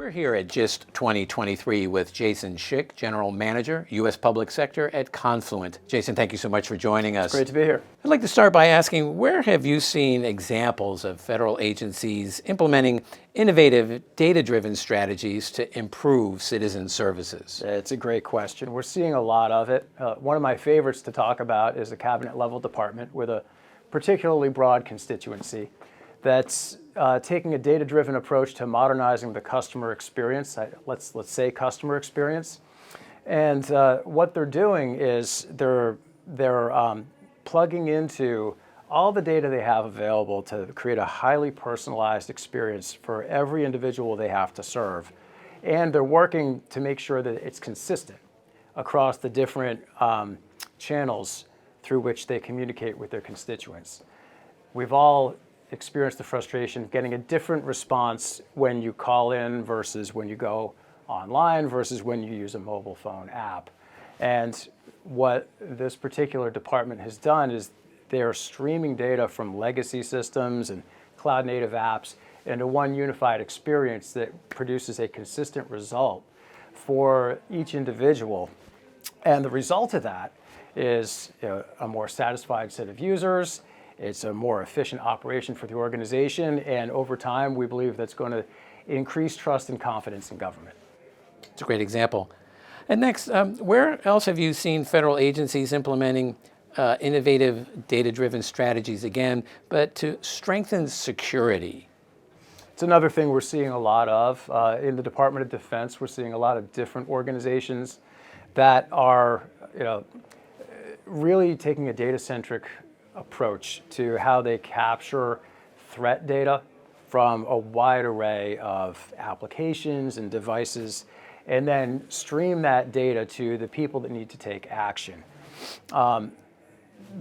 We're here at GIST 2023 with Jason Schick, General Manager, U.S. Public Sector at Confluent. Jason, thank you so much for joining us. It's great to be here. I'd like to start by asking, where have you seen examples of federal agencies implementing innovative, data-driven strategies to improve citizen services? It's a great question. We're seeing a lot of it. One of my favorites to talk about is the cabinet-level department with a particularly broad constituency that's taking a data-driven approach to modernizing the customer experience. Let's say customer experience. And what they're doing is they're plugging into all the data they have available to create a highly personalized experience for every individual they have to serve. And they're working to make sure that it's consistent across the different channels through which they communicate with their constituents. We've all experienced the frustration of getting a different response when you call in versus when you go online versus when you use a mobile phone app. And what this particular department has done is they're streaming data from legacy systems and cloud-native apps into one unified experience that produces a consistent result for each individual. And the result of that is a more satisfied set of users. It's a more efficient operation for the organization, and over time, we believe that's going to increase trust and confidence in government. It's a great example. And next, where else have you seen federal agencies implementing innovative, data-driven strategies, again, but to strengthen security? It's another thing we're seeing a lot of. In the Department of Defense, we're seeing a lot of different organizations that are really taking a data-centric approach to how they capture threat data from a wide array of applications and devices, and then stream that data to the people that need to take action.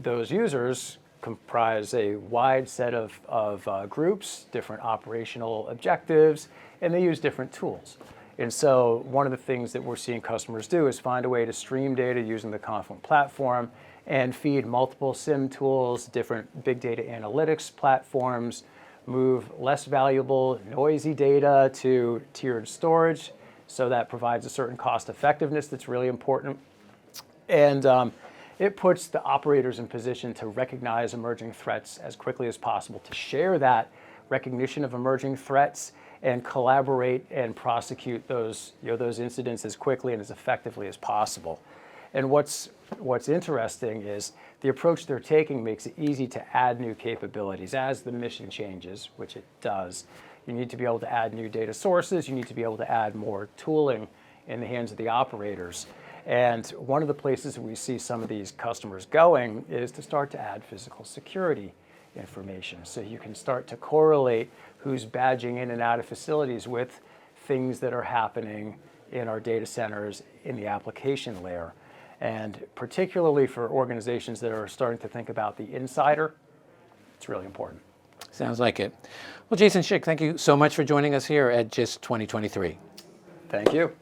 Those users comprise a wide set of groups, different operational objectives, and they use different tools. And so one of the things that we're seeing customers do is find a way to stream data using the Confluent platform and feed multiple SIM tools, different big data analytics platforms, move less valuable, noisy data to tiered storage. So that provides a certain cost effectiveness that's really important. And it puts the operators in position to recognize emerging threats as quickly as possible, to share that recognition of emerging threats and collaborate and prosecute those incidents as quickly and as effectively as possible. And what's interesting is the approach they're taking makes it easy to add new capabilities as the mission changes, which it does. You need to be able to add new data sources. You need to be able to add more tooling in the hands of the operators. And one of the places we see some of these customers going is to start to add physical security information. So you can start to correlate who's badging in and out of facilities with things that are happening in our data centers in the application layer. And particularly for organizations that are starting to think about the insider, it's really important. Sounds like it. Well, Jason Schick, thank you so much for joining us here at GIST 2023. Thank you.